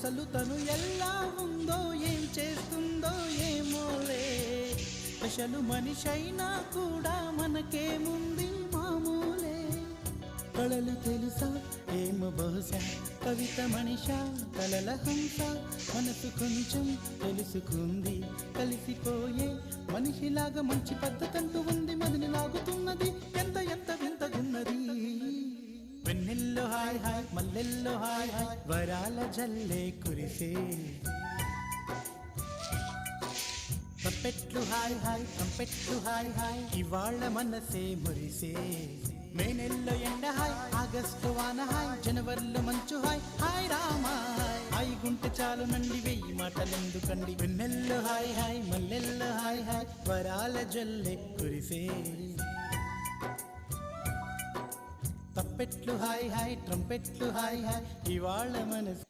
అసలు తను ఎలా ఉందో ఏం చేస్తుందో ఏమోలే. స్పెషల్ మనిషైనా కూడా మనకేముంది మామూలే. కళలు తెలుసా ఏమో బహుశా, కవిత మనిషా కలల హంస. మనసు కొంచెం తెలుసుకుంది, కలిసిపోయే మనిషిలాగా మంచి పద్ధతంటూ ఉంది. మదిని లాగుతున్నది ఎంత ఎంత వింతగున్నది. వెన్నెల్లో హాయ్ హాయ్, మల్లెల్లో హాయ్ హాయ్, వరాల జల్లే కురిసే. ట్రంపెట్లు హాయ్ హాయ్, ట్రంపెట్లు హాయ్ హాయ్, ఇవాళ మనసే మురిసే. మే నెలలో ఎండ హాయ్, ఆగస్టు వాన హాయ్, జనవరిలో మంచు హాయ్, హాయ్ రామా హాయ్ గుంటె చాలు నండి, వెయ్యి మాటలెందుకండి. వెన్నెల్లో హాయ్ హాయ్, మల్లెల్లో హాయ్ హాయ్, వరాల జల్లే కురిసే. ట్రంపెట్లు హాయ్ హాయ్, ట్రంపెట్లు హాయ్ హాయ్, ఇవాళ మనసు